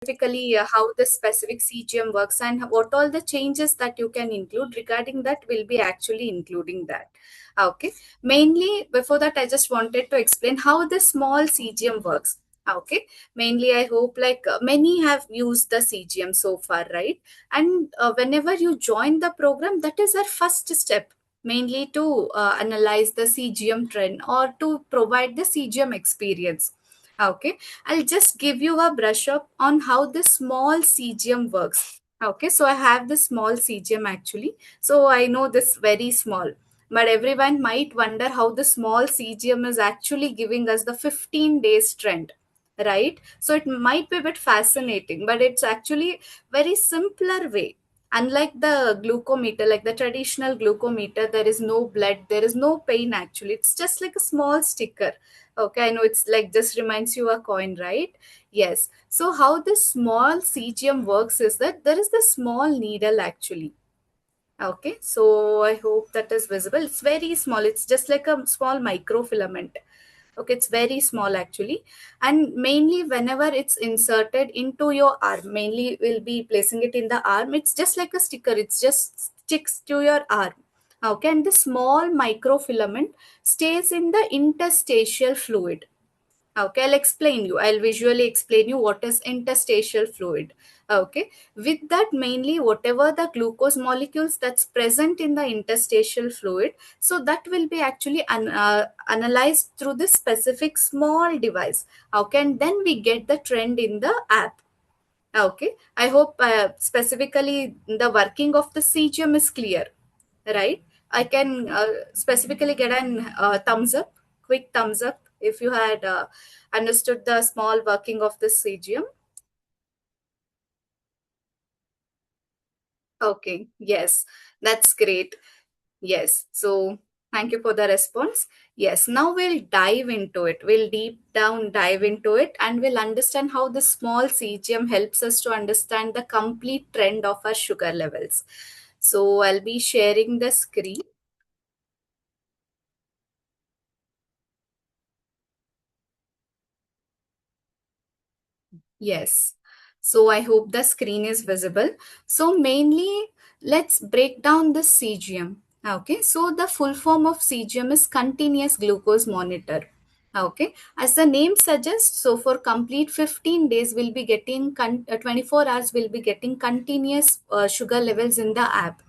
specifically how the specific CGM works and what all the changes that you can include regarding that will be actually including that. Okay. Mainly, before that, I just wanted to explain how the small CGM works. Okay. Mainly, I hope like many have used the CGM so far, right? And whenever you join the program, that is our first step, mainly to analyze the CGM trend or to provide the CGM experience. Okay, I'll just give you a brush up on how the small CGM works. Okay, so I have the small CGM actually. So I know this very small, but everyone might wonder how the small CGM is actually giving us the 15 days trend, right? So it might be a bit fascinating, but it's actually very simpler way. Unlike the glucometer, like the traditional glucometer, there is no blood, there is no pain actually. It's just like a small sticker. Okay, I know it's like just reminds you a coin, right? Yes. So how this small CGM works is that there is the small needle actually. Okay, so I hope that is visible. It's very small. It's just like a small microfilament. Okay, it's very small actually. And mainly whenever it's inserted into your arm, mainly we'll be placing it in the arm. It's just like a sticker. It's just sticks to your arm. Okay, and the small microfilament stays in the interstitial fluid. Okay, I'll explain you. I'll visually explain you what is interstitial fluid. Okay, with that mainly whatever the glucose molecules that's present in the interstitial fluid, so that will be actually analyzed through this specific small device. Okay, and then we get the trend in the app. Okay, I hope specifically the working of the CGM is clear, right? I can specifically get an thumbs up, quick thumbs up if you had understood the small working of the CGM. Okay, yes, that's great. Yes, so thank you for the response. Yes, now we'll dive into it. We'll deep down dive into it and we'll understand how the small CGM helps us to understand the complete trend of our sugar levels. So I'll be sharing the screen. Yes. So I hope the screen is visible. So mainly, let's break down the CGM. Okay. So the full form of CGM is continuous glucose monitor. Okay. As the name suggests, so for complete 15 days, we'll be getting 24 hours, we'll be getting continuous sugar levels in the app.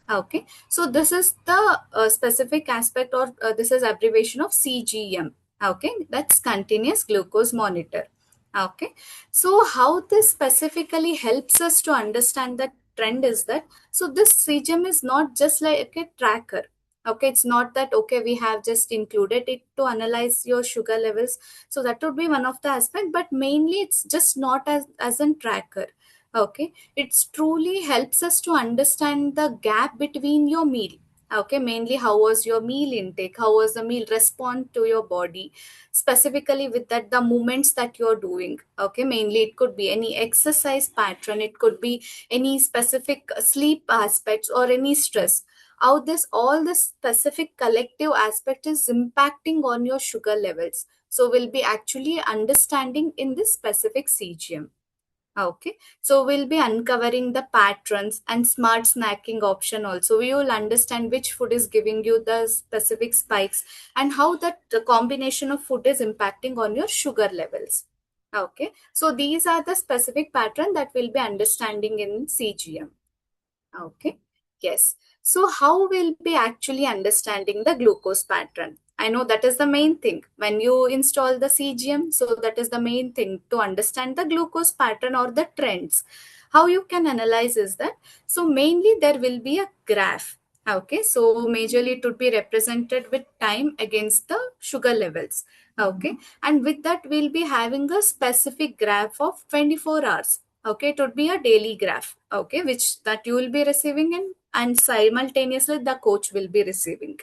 Okay. So this is the specific aspect, or this is abbreviation of CGM. Okay. That's continuous glucose monitor. Okay, so how this specifically helps us to understand the trend is that, so this CGM is not just like a tracker. Okay, it's not that okay we have just included it to analyze your sugar levels. So that would be one of the aspect, but mainly it's just not as a tracker. Okay, it's truly helps us to understand the gap between your meal. Okay, mainly how was your meal intake, how was the meal respond to your body, specifically with that the movements that you're doing. Okay, mainly it could be any exercise pattern, it could be any specific sleep aspects or any stress, how this all this specific collective aspect is impacting on your sugar levels, so we'll be actually understanding in this specific CGM. Okay, so we'll be uncovering the patterns and smart snacking option also. We will understand which food is giving you the specific spikes and how that the combination of food is impacting on your sugar levels. Okay, so these are the specific pattern that we'll be understanding in CGM. Okay. Yes. So how will be actually understanding the glucose pattern? I know that is the main thing. When you install the CGM, so that is the main thing to understand the glucose pattern or the trends. How you can analyze is that, so mainly there will be a graph. Okay, so majorly it would be represented with time against the sugar levels. Okay, and with that we'll be having a specific graph of 24 hours. Okay, it would be a daily graph. Okay, which that you will be receiving in, and simultaneously the coach will be receiving.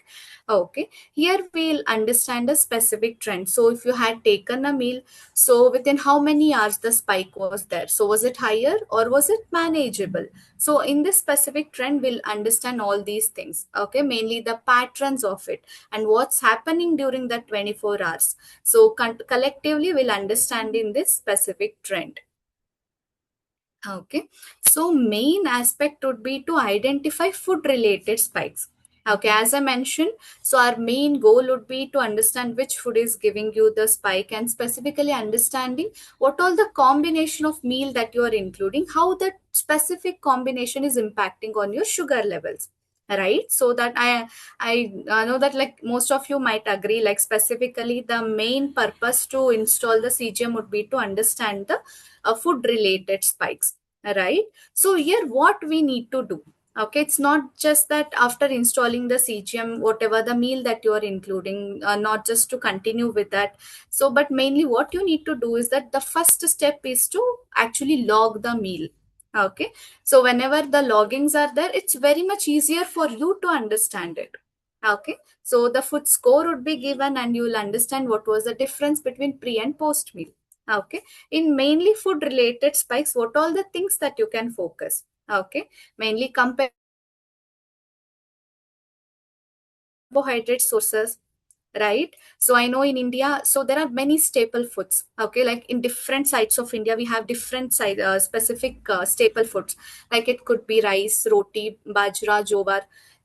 Okay, here we'll understand a specific trend. So if you had taken a meal, so within how many hours the spike was there, so was it higher or was it manageable? So in this specific trend we'll understand all these things. Okay, mainly the patterns of it and what's happening during that 24 hours. So collectively we'll understand in this specific trend. Okay, so main aspect would be to identify food related spikes. Okay, as I mentioned, so our main goal would be to understand which food is giving you the spike, and specifically understanding what all the combination of meal that you are including, how that specific combination is impacting on your sugar levels. Right, so that I know that like most of you might agree, like specifically the main purpose to install the CGM would be to understand the food related spikes, right? So here what we need to do, okay, it's not just that after installing the CGM, whatever the meal that you are including, not just to continue with that. So but mainly what you need to do is that the first step is to actually log the meal. Okay, so whenever the loggings are there, it's very much easier for you to understand it. Okay, so the food score would be given and you will understand what was the difference between pre and post meal. Okay, in mainly food related spikes, what all the things that you can focus. Okay, mainly carbohydrate sources, right? So I know in India, so there are many staple foods. Okay, like in different sides of India we have different side specific staple foods, like it could be rice, roti, bajra, jowar,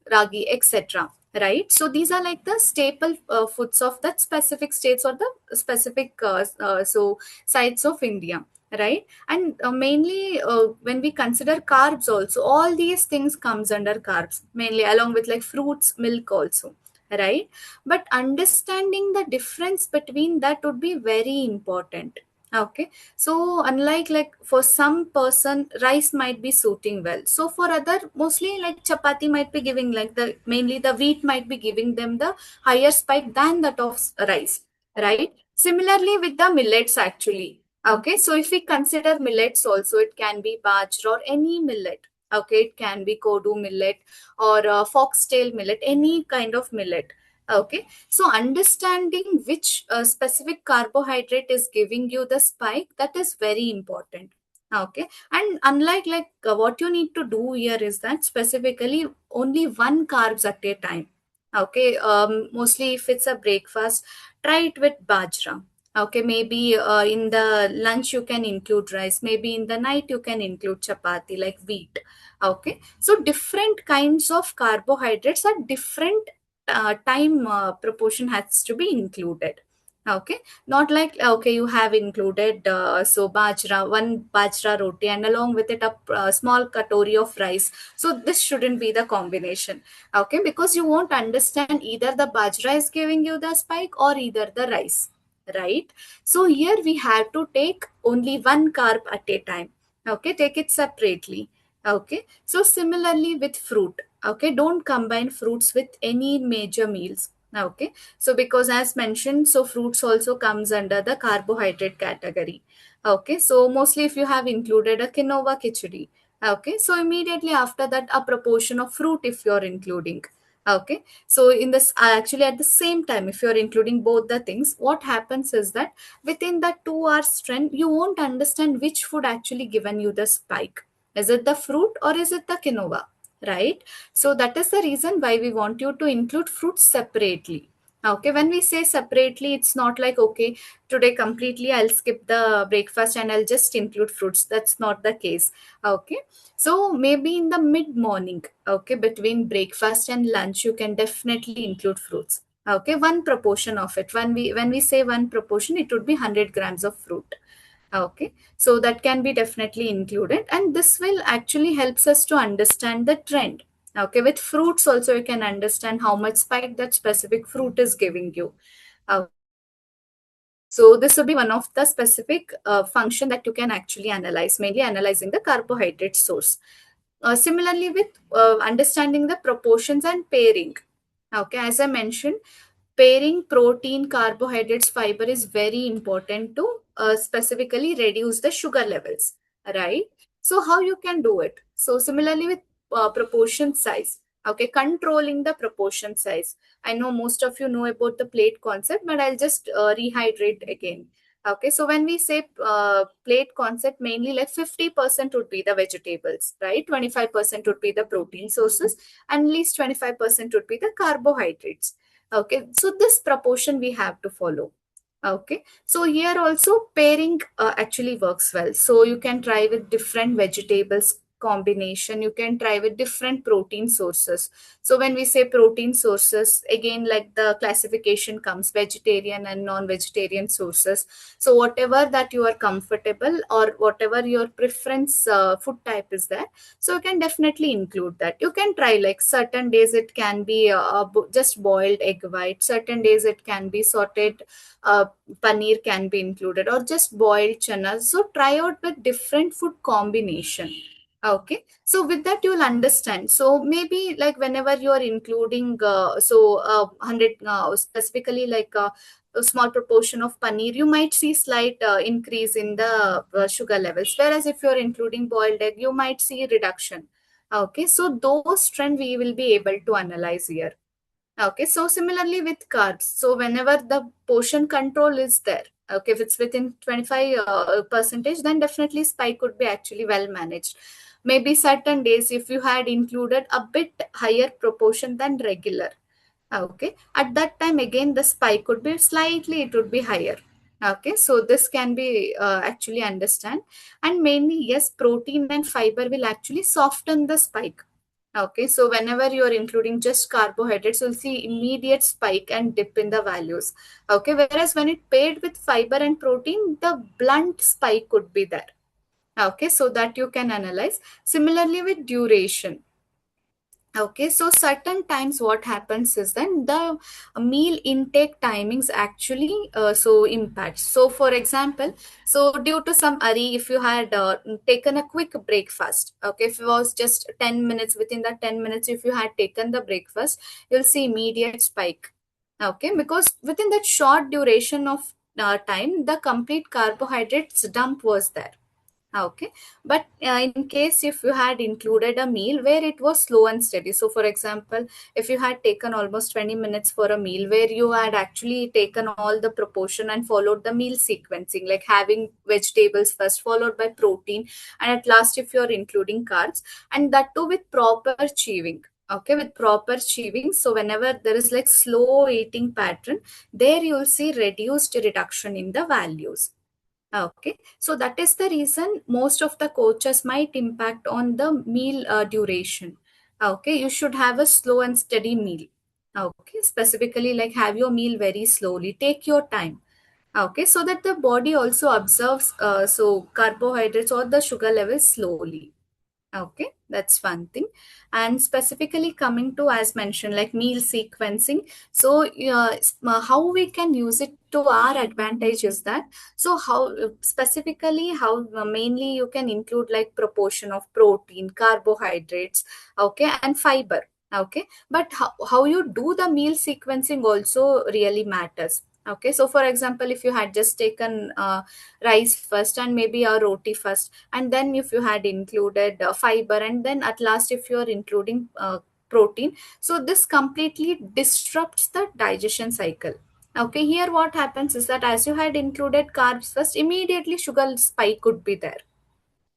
ragi, etc. Right, so these are like the staple foods of that specific states or the specific so sides of India, right? And mainly when we consider carbs also, all these things comes under carbs mainly, along with like fruits, milk also, right? But understanding the difference between that would be very important. Okay, so unlike like for some person rice might be suiting well, so for other mostly like chapati might be giving, like the mainly the wheat might be giving them the higher spike than that of rice, right? Similarly with the millets actually. Okay, so if we consider millets also, it can be bajra or any millet. Okay, it can be kodu millet or foxtail millet, any kind of millet. Okay, so understanding which specific carbohydrate is giving you the spike, that is very important. Okay, and unlike like what you need to do here is that specifically only one carbs at a time. Okay, mostly if it's a breakfast, try it with bajra. Okay, maybe in the lunch you can include rice, maybe in the night you can include chapati like wheat. Okay, so different kinds of carbohydrates are different time proportion has to be included. Okay, not like okay you have included so bajra, one bajra roti and along with it a small katori of rice, so this shouldn't be the combination. Okay, because you won't understand either the bajra is giving you the spike or either the rice, right? So here we have to take only one carb at a time. Okay, take it separately. Okay, so similarly with fruit. Okay, don't combine fruits with any major meals. Okay, so because as mentioned, so fruits also comes under the carbohydrate category. Okay, so mostly if you have included a quinoa khichdi. Okay, so immediately after that a proportion of fruit if you're including. Okay, so in this actually at the same time if you're including both the things, what happens is that within that 2 hours trend you won't understand which food actually given you the spike. Is it the fruit or is it the quinoa? Right? So that is the reason why we want you to include fruits separately. Okay, when we say separately, it's not like okay, today completely I'll skip the breakfast and I'll just include fruits. That's not the case. Okay, so maybe in the mid morning, okay, between breakfast and lunch, you can definitely include fruits. Okay, one proportion of it. When we say one proportion, it would be 100 grams of fruit. Okay, so that can be definitely included, and this will actually helps us to understand the trend. Okay, with fruits also you can understand how much spike that specific fruit is giving you. Uh, so this will be one of the specific function that you can actually analyze, mainly analyzing the carbohydrate source. Similarly, with understanding the proportions and pairing. Okay, as I mentioned, pairing protein, carbohydrates, fiber is very important to specifically reduce the sugar levels, right? So how you can do it? So similarly with proportion size, okay, controlling the proportion size. I know most of you know about the plate concept, but I'll just rehydrate again. Okay, so when we say plate concept, mainly like 50% would be the vegetables, right? 25% would be the protein sources, and at least 25% would be the carbohydrates. Okay, so this proportion we have to follow. Okay, so here also pairing actually works well. So you can try with different vegetables combination, you can try with different protein sources. So when we say protein sources, again, like the classification comes vegetarian and non-vegetarian sources. So whatever that you are comfortable or whatever your preference food type is there, so you can definitely include that. You can try like certain days it can be just boiled egg white, certain days it can be sorted uh, paneer can be included, or just boiled chana. So try out with different food combination. Okay, so with that you'll understand. So maybe like whenever you are including 100 specifically like a small proportion of paneer, you might see slight increase in the sugar levels, whereas if you're including boiled egg, you might see reduction. Okay, so those trend we will be able to analyze here. Okay, so similarly with carbs, so whenever the portion control is there, okay, if it's within 25 percentage, then definitely spike could be actually well managed. Maybe certain days, if you had included a bit higher proportion than regular, okay, at that time again the spike could be slightly, it would be higher. Okay, so this can be actually understand, and mainly yes, protein and fiber will actually soften the spike. Okay, so whenever you are including just carbohydrates, you'll see immediate spike and dip in the values. Okay, whereas when it paired with fiber and protein, the blunt spike could be there. Okay, so that you can analyze. Similarly with duration. Okay, so certain times what happens is then the meal intake timings actually impact. So for example, so due to some hurry, if you had taken a quick breakfast, okay, if it was just 10 minutes, within that 10 minutes, if you had taken the breakfast, you'll see immediate spike. Okay, because within that short duration of time, the complete carbohydrates dump was there. Okay, but in case if you had included a meal where it was slow and steady, so for example, if you had taken almost 20 minutes for a meal where you had actually taken all the proportion and followed the meal sequencing, like having vegetables first, followed by protein, and at last, if you're including carbs, and that too with proper chewing. Okay, with proper chewing. So whenever there is like slow eating pattern, there you'll see reduced reduction in the values. Okay, so that is the reason most of the coaches might impact on the meal duration. Okay, you should have a slow and steady meal. Okay, specifically like have your meal very slowly, take your time. Okay, so that the body also observes carbohydrates or the sugar levels slowly. Okay, that's one thing. And specifically coming to, as mentioned, like meal sequencing. So, how we can use it to our advantage is that, so how specifically, how mainly you can include like proportion of protein, carbohydrates, okay, and fiber. Okay, but how you do the meal sequencing also really matters. Okay, so for example, if you had just taken rice first and maybe a roti first, and then if you had included fiber, and then at last if you are including protein, so this completely disrupts the digestion cycle. Okay, here what happens is that as you had included carbs first, immediately sugar spike could be there.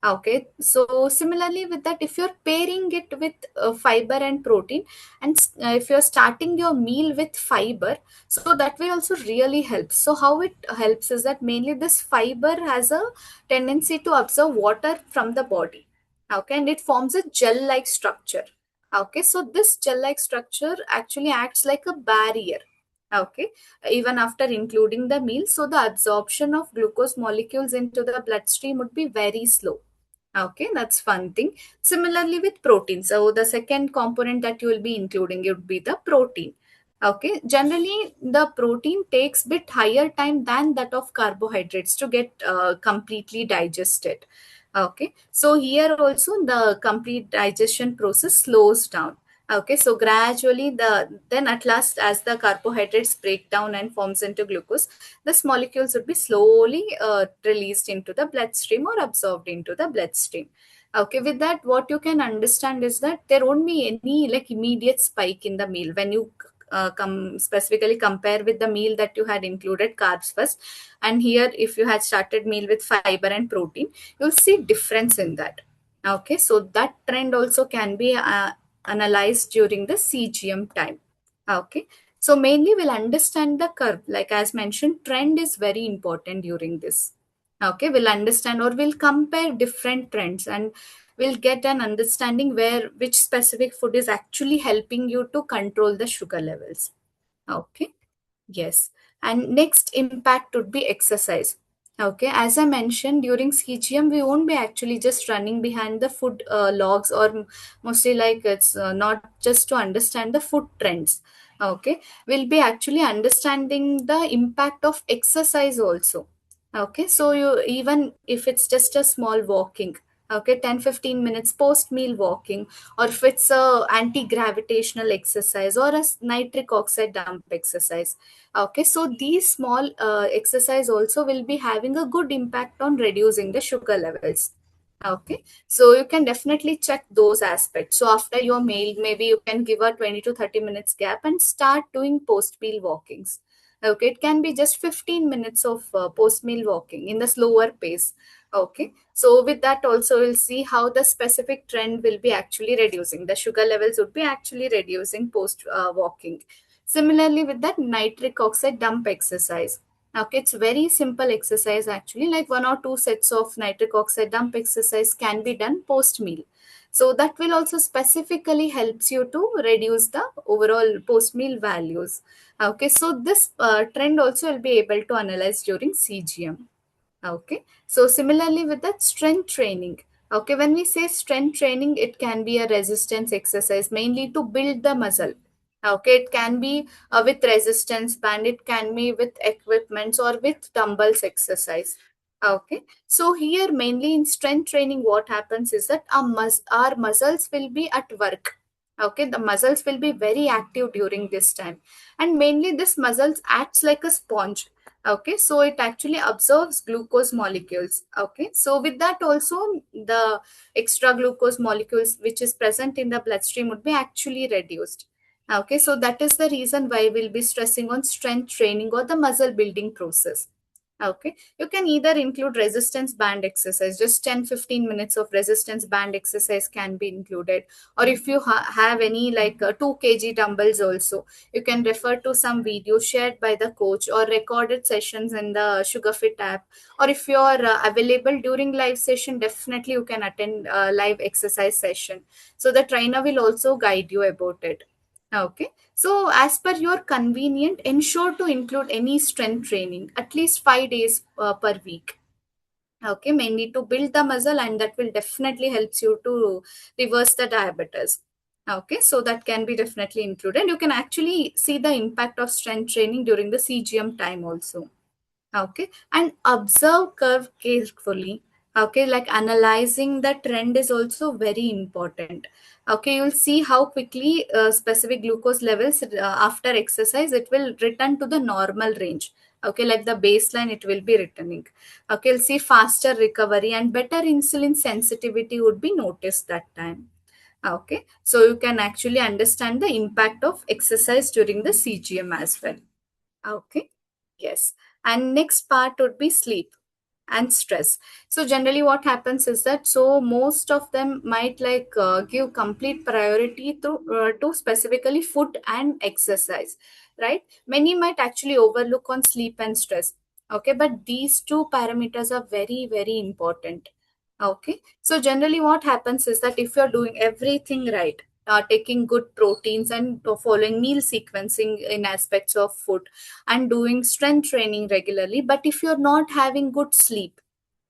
Okay, so similarly with that, if you're pairing it with fiber and protein, and if you're starting your meal with fiber, so that will also really help. So how it helps is that mainly this fiber has a tendency to absorb water from the body. Okay, and it forms a gel-like structure. Okay, so this gel-like structure actually acts like a barrier. Okay, even after including the meal, so the absorption of glucose molecules into the bloodstream would be very slow. Okay, that's one thing. Similarly with protein. So the second component that you will be including would be the protein. Okay, generally the protein takes bit higher time than that of carbohydrates to get completely digested. Okay, so here also the complete digestion process slows down. Okay, so gradually then at last as the carbohydrates break down and forms into glucose, this molecules would be slowly released into the bloodstream or absorbed into the bloodstream. Okay, with that, what you can understand is that there won't be any like immediate spike in the meal when you come specifically compare with the meal that you had included carbs first, and here if you had started meal with fiber and protein, you'll see difference in that. Okay, so that trend also can be analyzed during the CGM time. Okay, So mainly we'll understand the curve. Like as mentioned, trend is very important during this. Okay, we'll understand or we'll compare different trends and we'll get an understanding where which specific food is actually helping you to control the sugar levels. Okay. Yes. And next impact would be exercise. Okay. As I mentioned, during CGM, we won't be actually just running behind the food logs or mostly like it's not just to understand the food trends. Okay. We'll be actually understanding the impact of exercise also. Okay. So you, even if it's just a small walking, okay, 10-15 minutes post meal walking, or if it's a anti-gravitational exercise or a nitric oxide dump exercise. Okay, so these small exercise also will be having a good impact on reducing the sugar levels. Okay, so you can definitely check those aspects. So after your meal, maybe you can give a 20 to 30 minutes gap and start doing post meal walkings. Okay, it can be just 15 minutes of post meal walking in the slower pace. Okay, so with that also we'll see how the specific trend will be actually reducing. The sugar levels would be actually reducing post walking. Similarly, with that nitric oxide dump exercise. Okay, it's very simple exercise actually, like 1 or 2 sets of nitric oxide dump exercise can be done post meal. So that will also specifically helps you to reduce the overall post meal values. Okay, so this trend also will be able to analyze during CGM. Okay. So similarly with that strength training. Okay, when we say strength training, it can be a resistance exercise mainly to build the muscle. Okay, it can be with resistance band, it can be with equipments or with dumbbells exercise. Okay, so here mainly in strength training, what happens is that our muscles will be at work. Okay, the muscles will be very active during this time, and mainly this muscles acts like a sponge. Okay, so it actually absorbs glucose molecules. Okay, so with that also the extra glucose molecules which is present in the bloodstream would be actually reduced. Okay, so that is the reason why we'll be stressing on strength training or the muscle building process. Okay, you can either include resistance band exercise, just 10-15 minutes of resistance band exercise can be included. Or if you have any like 2 kg dumbbells also, you can refer to some videos shared by the coach or recorded sessions in the SugarFit app. Or if you are available during live session, definitely you can attend a live exercise session. So the trainer will also guide you about it. Okay. So, as per your convenient, ensure to include any strength training at least 5 days per week. Okay, mainly to build the muscle, and that will definitely helps you to reverse the diabetes. Okay, so that can be definitely included. You can actually see the impact of strength training during the CGM time also. Okay, and observe curve carefully. Okay, like analyzing the trend is also very important. Okay, you'll see how quickly specific glucose levels after exercise it will return to the normal range. Okay, like the baseline it will be returning. Okay, you'll see faster recovery and better insulin sensitivity would be noticed that time. Okay, so you can actually understand the impact of exercise during the CGM as well. Okay. Yes. And next part would be sleep and stress. So generally what happens is that so most of them might like give complete priority to specifically food and exercise, right? Many might actually overlook on sleep and stress. Okay, but these two parameters are very very important. Okay, so generally what happens is that if you're doing everything right, taking good proteins and following meal sequencing in aspects of food and doing strength training regularly, but if you're not having good sleep,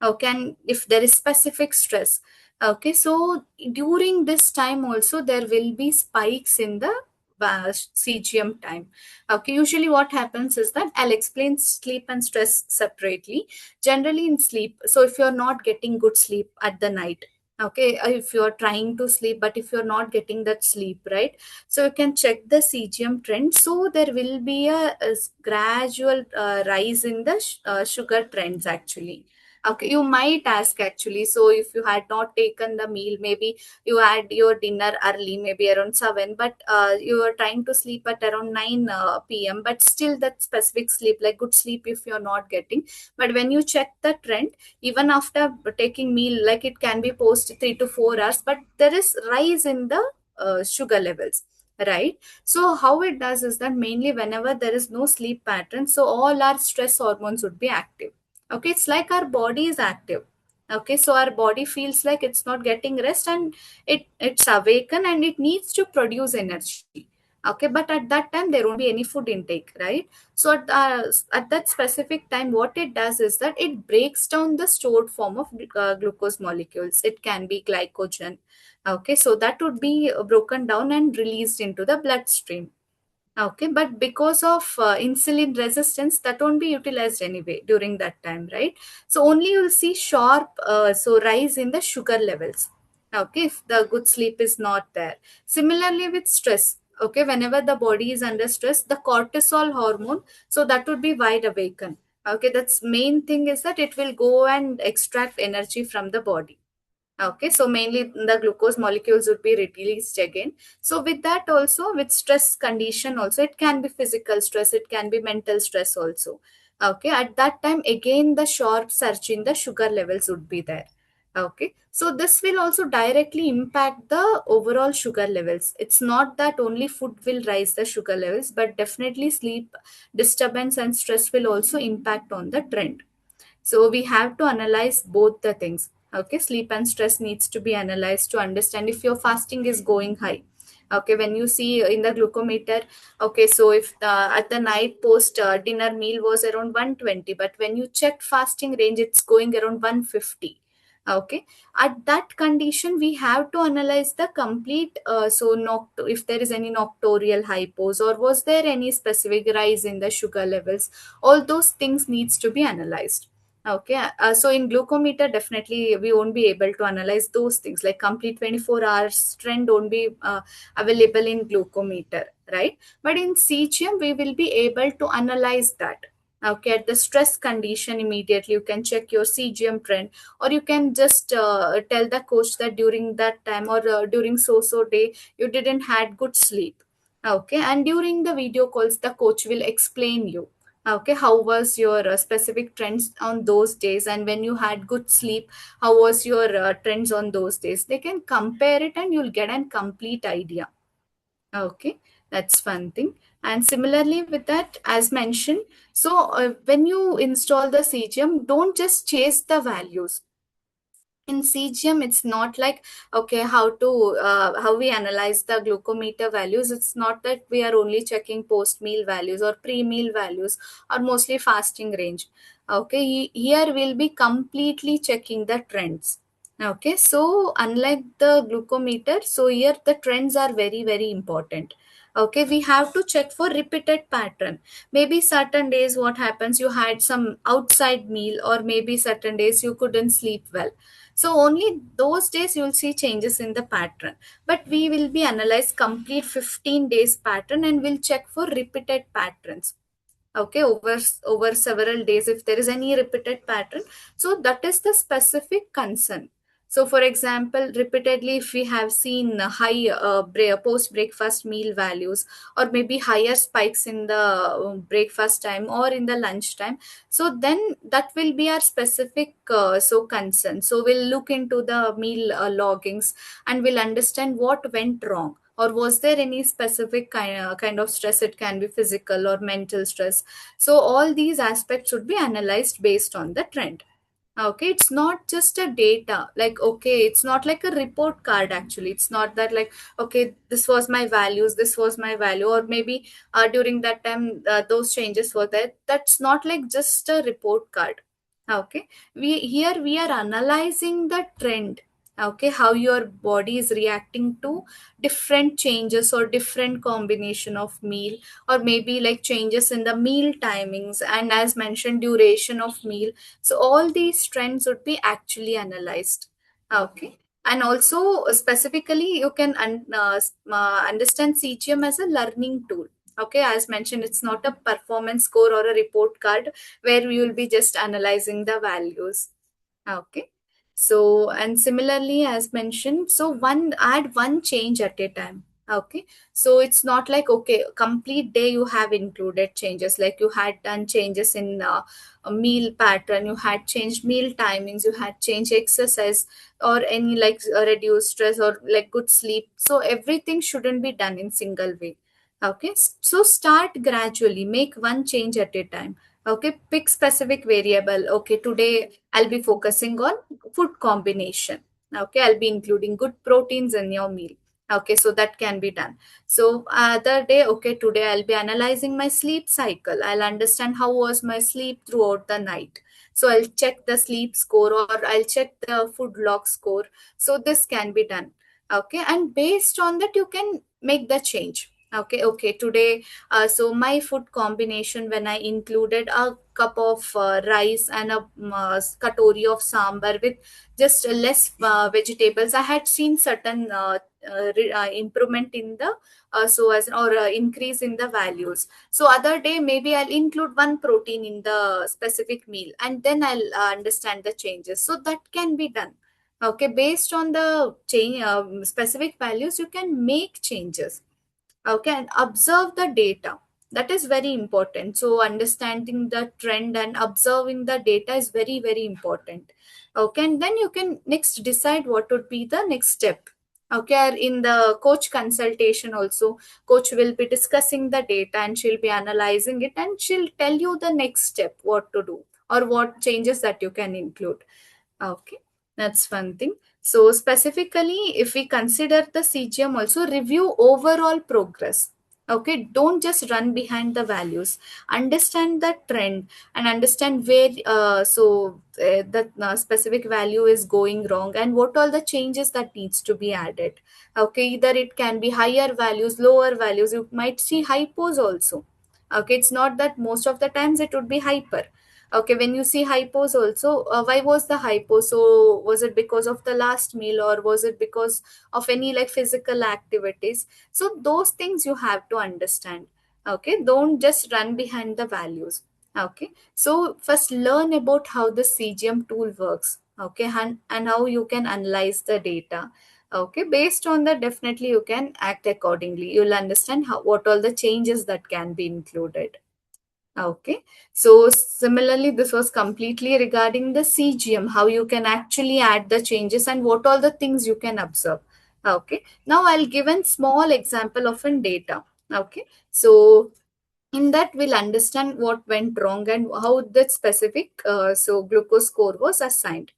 okay, and if there is specific stress, okay, so during this time also there will be spikes in the CGM time. Okay, usually what happens is that I'll explain sleep and stress separately. Generally in sleep, so if you're not getting good sleep at the night, okay, if you're trying to sleep but if you're not getting that sleep, right, so you can check the CGM trend. So there will be a gradual rise in the sugar trends actually. Okay, you might ask actually. So if you had not taken the meal, maybe you had your dinner early, maybe around 7, but you were trying to sleep at around 9 p.m. But still, that specific sleep, like good sleep, if you're not getting. But when you check the trend, even after taking meal, like it can be post 3 to 4 hours, but there is rise in the sugar levels. right? So how it does is that mainly whenever there is no sleep pattern, so all our stress hormones would be active. Okay, it's like our body is active. Okay, so our body feels like it's not getting rest, and it's awakened and it needs to produce energy. Okay, but at that time there won't be any food intake, right? So at that specific time, what it does is that it breaks down the stored form of glucose molecules. It can be glycogen. Okay, so that would be broken down and released into the bloodstream. Okay, but because of insulin resistance, that won't be utilized anyway during that time, right? So only you'll see sharp so rise in the sugar levels. Okay, if the good sleep is not there. Similarly with stress. Okay, whenever the body is under stress, the cortisol hormone, so that would be wide awaken. Okay, that's main thing is that it will go and extract energy from the body. Okay, so mainly the glucose molecules would be released again. So with that also, with stress condition also, it can be physical stress, it can be mental stress also. Okay, at that time again the sharp surge in the sugar levels would be there. Okay, so this will also directly impact the overall sugar levels. It's not that only food will rise the sugar levels, but definitely sleep disturbance and stress will also impact on the trend. So we have to analyze both the things. Okay, sleep and stress needs to be analyzed to understand if your fasting is going high. Okay, when you see in the glucometer, okay, so if at the night post dinner meal was around 120, but when you checked fasting range, it's going around 150. Okay, at that condition we have to analyze the complete if there is any nocturial hypos or was there any specific rise in the sugar levels, all those things needs to be analyzed. Okay, so in glucometer, definitely we won't be able to analyze those things like complete 24 hours trend won't be available in glucometer, right? But in CGM, we will be able to analyze that. Okay, at the stress condition, immediately you can check your CGM trend, or you can just tell the coach that during that time or during so day you didn't had good sleep. Okay, and during the video calls, the coach will explain you. Okay, how was your specific trends on those days, and when you had good sleep, how was your trends on those days? They can compare it and you'll get a complete idea. Okay, that's one thing. And similarly with that, as mentioned, so when you install the CGM, don't just chase the values. In CGM, it's not like okay, how we analyze the glucometer values. It's not that we are only checking post meal values or pre meal values or mostly fasting range. Okay, here we'll be completely checking the trends. Okay, so unlike the glucometer, so here the trends are very important. Okay, we have to check for repeated pattern. Maybe certain days what happens, you had some outside meal, or maybe certain days you couldn't sleep well, so only those days you'll see changes in the pattern. But we will be analyze complete 15 days pattern and we'll check for repeated patterns. Okay, over several days, if there is any repeated pattern, so that is the specific concern. So for example, repeatedly if we have seen high post breakfast meal values, or maybe higher spikes in the breakfast time or in the lunch time, so then that will be our specific concern. So we'll look into the meal loggings and we'll understand what went wrong, or was there any specific kind of stress. It can be physical or mental stress. So all these aspects should be analyzed based on the trend. Okay, it's not just a data, like okay, it's not like a report card. Actually, it's not that like okay, this was my values, this was my value, or maybe during that time those changes were there. That's not like just a report card. Okay, we are analyzing the trend. Okay, how your body is reacting to different changes or different combination of meal, or maybe like changes in the meal timings, and as mentioned, duration of meal. So all these trends would be actually analyzed. Okay, and also specifically you can understand CGM as a learning tool. Okay, as mentioned, it's not a performance score or a report card where we will be just analyzing the values. Okay, so and similarly as mentioned, so one add one change at a time. Okay, so it's not like, okay, complete day you have included changes, like you had done changes in a meal pattern, you had changed meal timings, you had changed exercise, or any like reduced stress or like good sleep. So everything shouldn't be done in single way. Okay, so start gradually, make one change at a time. Okay, pick specific variable. Okay, today I'll be focusing on food combination. Okay, I'll be including good proteins in your meal. Okay, so that can be done. So other day, okay, today I'll be analyzing my sleep cycle. I'll understand how was my sleep throughout the night. So I'll check the sleep score, or I'll check the food log score. So this can be done. Okay, and based on that you can make the change. Okay, today, so my food combination, when I included a cup of rice and a katori of sambar with just less vegetables, I had seen certain improvement in the so as or increase in the values. So other day maybe I'll include one protein in the specific meal, and then I'll understand the changes. So that can be done. Okay, based on the change specific values you can make changes. Okay, and observe the data. That is very important. So understanding the trend and observing the data is very, very important. Okay, and then you can next decide what would be the next step. Okay, in the coach consultation also, coach will be discussing the data and she'll be analyzing it, and she'll tell you the next step, what to do or what changes that you can include. Okay, that's one thing. So specifically, if we consider the CGM also, review overall progress. Okay, don't just run behind the values. Understand the trend and understand where the specific value is going wrong and what all the changes that needs to be added. Okay, either it can be higher values, lower values. You might see hypos also. Okay, it's not that most of the times it would be hyper. Okay, when you see hypos also, why was the hypo? So was it because of the last meal, or was it because of any like physical activities? So those things you have to understand. Okay, don't just run behind the values. Okay, so first learn about how the CGM tool works. Okay, and how you can analyze the data. Okay, based on that, definitely you can act accordingly. You'll understand how what all the changes that can be included. Okay, so similarly, this was completely regarding the CGM, how you can actually add the changes and what all the things you can observe. Okay, now I'll give a small example of in data. Okay, so in that we'll understand what went wrong and how that specific glucose score was assigned.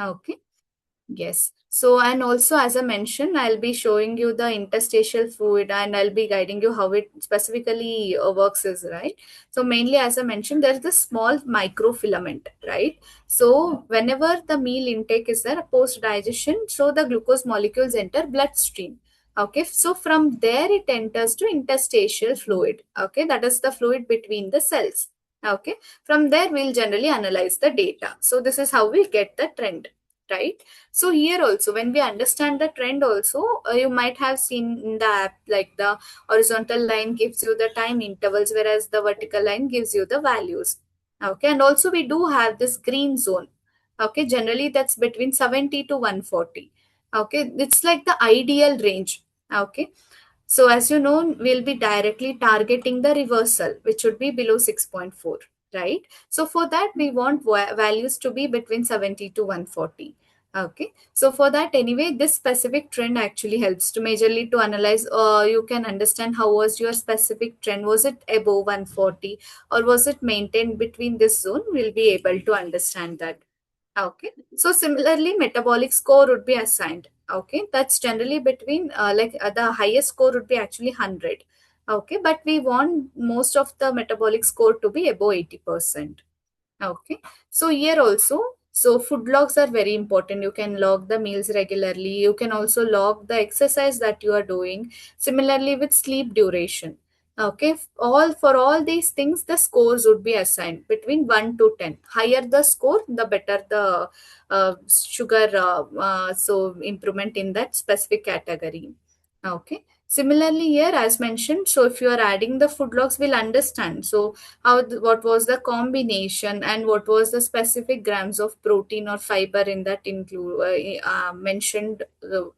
Okay. Yes. So, and also, as I mentioned, I'll be showing you the interstitial fluid and I'll be guiding you how it specifically works is right. So, mainly, as I mentioned, there's the small microfilament, right? So, whenever the meal intake is there, post digestion, so the glucose molecules enter bloodstream. Okay, so from there it enters to interstitial fluid. Okay, that is the fluid between the cells. Okay, from there we'll generally analyze the data. So, this is how we get the trend, right? So here also, when we understand the trend also, you might have seen in the app, like the horizontal line gives you the time intervals, whereas the vertical line gives you the values. Okay, and also we do have this green zone. Okay, generally that's between 70 to 140. Okay, it's like the ideal range. Okay, so as you know, we'll be directly targeting the reversal, which should be below 6.4, right? So for that, we want values to be between 70 to 140. Okay, so for that anyway, this specific trend actually helps to majorly to analyze. You can understand how was your specific trend. Was it above 140 or was it maintained between this zone? We'll be able to understand that. Okay. So similarly, metabolic score would be assigned. Okay. That's generally between the highest score would be actually 100. Okay. But we want most of the metabolic score to be above 80%. Okay. So here also, so food logs are very important. You can log the meals regularly. You can also log the exercise that you are doing. Similarly with sleep duration. Okay. All for all these things, the scores would be assigned between 1 to 10. Higher the score, the better the sugar improvement in that specific category. Okay. Similarly, here, as mentioned, so if you are adding the food logs, we'll understand. So, what was the combination and what was the specific grams of protein or fiber in that mentioned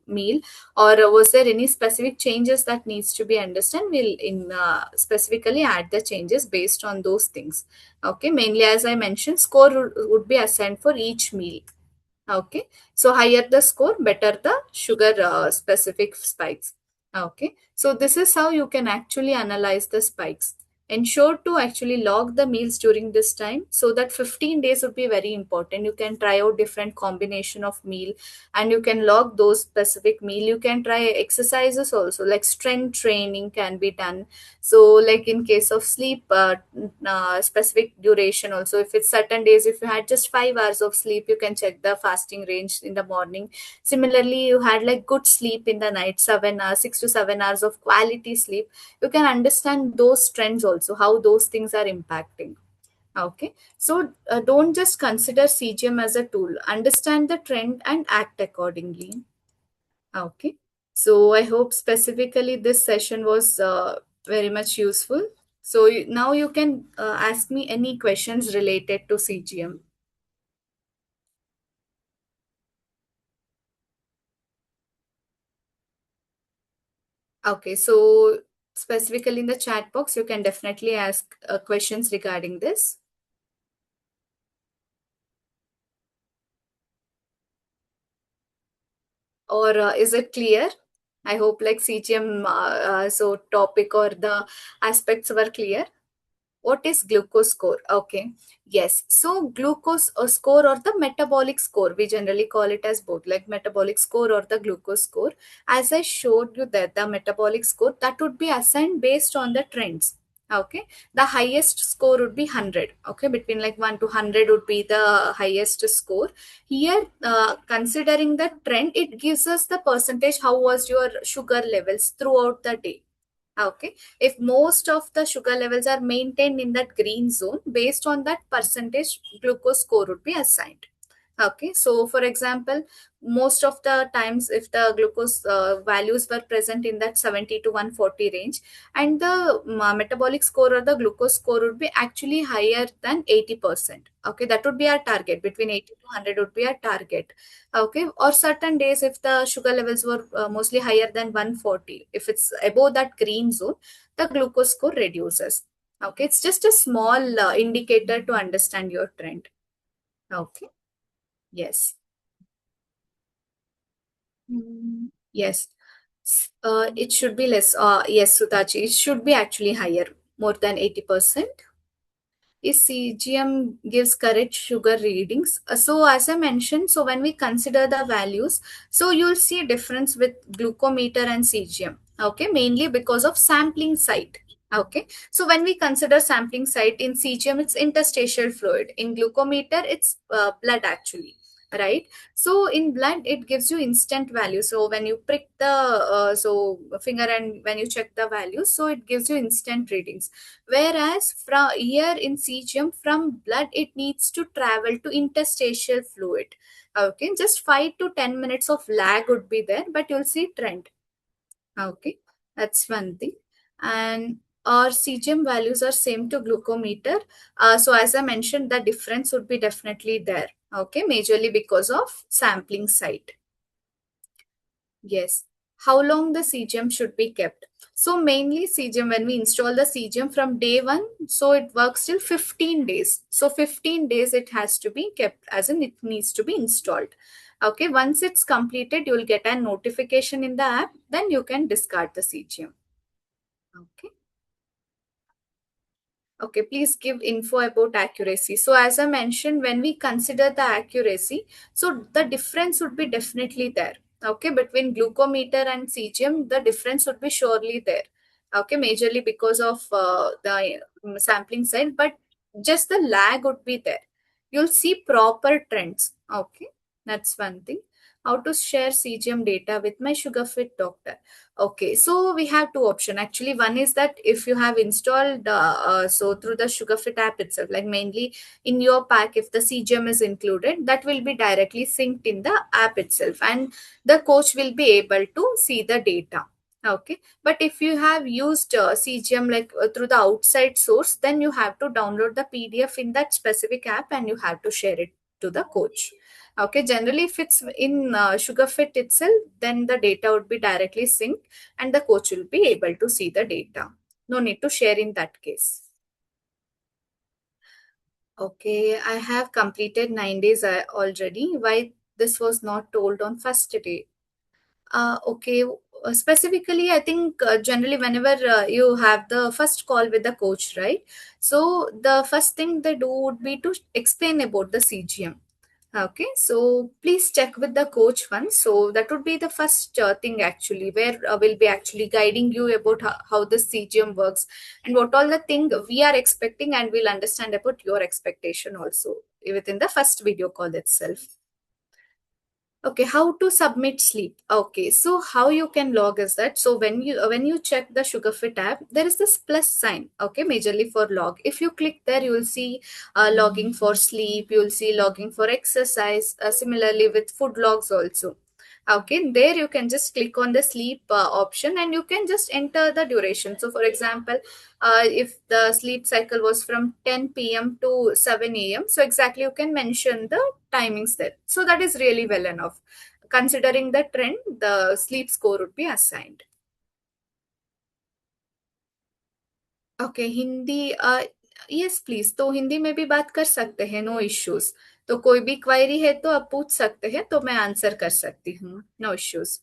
meal, or was there any specific changes that needs to be understood? We'll in specifically add the changes based on those things. Okay, mainly as I mentioned, score would be assigned for each meal. Okay, so higher the score, better the sugar specific spikes. Okay, so this is how you can actually analyze the spikes. Ensure to actually log the meals during this time, so that 15 days would be very important. You can try out different combination of meal, and you can log those specific meal. You can try exercises also, like strength training can be done. So like in case of sleep, specific duration also, if it's certain days, if you had just 5 hours of sleep, you can check the fasting range in the morning. Similarly, you had like good sleep in the night, 7 hours, 6 to 7 hours of quality sleep, you can understand those trends also, how those things are impacting. Okay, so don't just consider CGM as a tool, understand the trend and act accordingly. Okay, so I hope specifically this session was very much useful. So now you can ask me any questions related to CGM. Okay, so specifically in the chat box, you can definitely ask questions regarding this. Or is it clear? I hope like CGM, so topic or the aspects were clear. What is glucose score? Okay. Yes. So glucose score or the metabolic score, we generally call it as both, like metabolic score or the glucose score. As I showed you that the metabolic score that would be assigned based on the trends. Okay. The highest score would be 100. Okay. Between like 1 to 100 would be the highest score. Here, considering the trend, it gives us the percentage how was your sugar levels throughout the day. Okay, if most of the sugar levels are maintained in that green zone, based on that percentage, glucose score would be assigned. Okay, so for example, most of the times, if the glucose values were present in that 70 to 140 range, and the metabolic score or the glucose score would be actually higher than 80%. Okay, that would be our target. Between 80 to 100 would be our target. Okay, or certain days, if the sugar levels were mostly higher than 140, if it's above that green zone, the glucose score reduces. Okay, it's just a small indicator to understand your trend. Okay. Yes. Yes. It should be less. Yes, Sutachi, it should be actually higher, more than 80%. Is CGM gives correct sugar readings. So as I mentioned, so when we consider the values, so you'll see a difference with glucometer and CGM. Okay, mainly because of sampling site. Okay, so when we consider sampling site in CGM, it's interstitial fluid. In glucometer, it's blood actually. Right, so in blood it gives you instant value. So when you prick the finger and when you check the values, so it gives you instant readings. Whereas from here in cesium, from blood, it needs to travel to interstitial fluid. Okay, just 5 to 10 minutes of lag would be there, but you'll see trend. Okay, that's one thing. And our cesium values are same to glucometer. So as I mentioned, the difference would be definitely there. Okay, majorly because of sampling site. Yes. How long the CGM should be kept? So mainly CGM, when we install the CGM from day one, so it works till 15 days. So 15 days it has to be kept, as in it needs to be installed. Okay, once it's completed, you will get a notification in the app, then you can discard the CGM. Okay. Okay, please give info about accuracy. So as I mentioned, when we consider the accuracy, so the difference would be definitely there. Okay, between glucometer and CGM, the difference would be surely there. Okay, majorly because of the sampling side, but just the lag would be there. You'll see proper trends. Okay, that's one thing. How to share CGM data with my SugarFit doctor? Okay, so we have two options. Actually, one is that if you have installed so through the SugarFit app itself, like mainly in your pack, if the CGM is included, that will be directly synced in the app itself, and the coach will be able to see the data. Okay, but if you have used CGM like through the outside source, then you have to download the PDF in that specific app and you have to share it to the coach. Okay, generally, if it's in SugarFit itself, then the data would be directly synced and the coach will be able to see the data. No need to share in that case. Okay, I have completed 9 days already. Why this was not told on first day? Okay. Specifically, I think generally whenever you have the first call with the coach, right? So the first thing they do would be to explain about the CGM. Okay, so please check with the coach once. So that would be the first thing actually, where we'll be actually guiding you about how the CGM works and what all the thing we are expecting, and we'll understand about your expectation also within the first video call itself. Okay, how to submit sleep? Okay, so how you can log is that, so when you check the SugarFit app, there is this plus sign. Okay, majorly for log. If you click there, you will see logging for sleep. You will see logging for exercise. Similarly with food logs also. Okay, there you can just click on the sleep option and you can just enter the duration. So, for example, if the sleep cycle was from 10 p.m. to 7 a.m., so exactly you can mention the timings there. So, that is really well enough. Considering the trend, the sleep score would be assigned. Okay Hindi yes please तो हिंदी में भी बात कर सकते हैं no issues तो कोई भी क्वेरी है तो आप पूछ सकते हैं तो मैं आंसर कर सकती हूँ no issues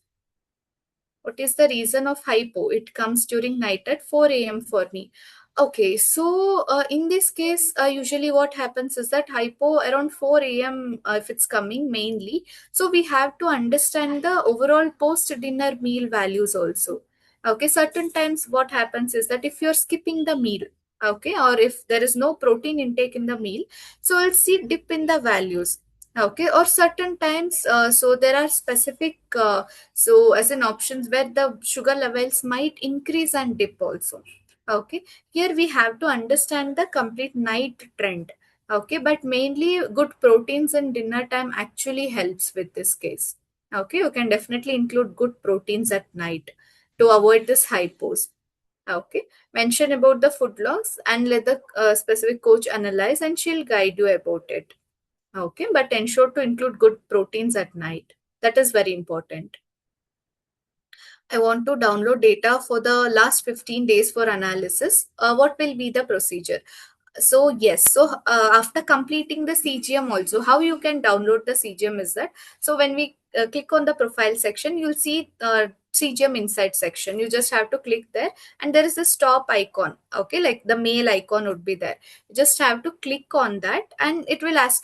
What is the reason of hypo? It comes during night at 4 a.m. for me. Okay, so in this case, usually what happens is that hypo around 4 a.m. If it's coming mainly, so we have to understand the overall post dinner meal values also. Okay, certain times what happens is that if you're skipping the meal, okay, or if there is no protein intake in the meal, so I'll see dip in the values. Okay, or certain times, so there are specific so as in options where the sugar levels might increase and dip also. Okay, here we have to understand the complete night trend. Okay, but mainly good proteins in dinner time actually helps with this case. Okay, you can definitely include good proteins at night to avoid this hypos. Okay, mention about the food loss and let the specific coach analyze and she'll guide you about it. Okay, but ensure to include good proteins at night. That is very important. I want to download data for the last 15 days for analysis. What will be the procedure? So yes, so after completing the CGM also, how you can download the CGM is that, so when we click on the profile section, you'll see CGM inside section. You just have to click there and there is a stop icon. Okay, like the mail icon would be there. You just have to click on that and it will ask you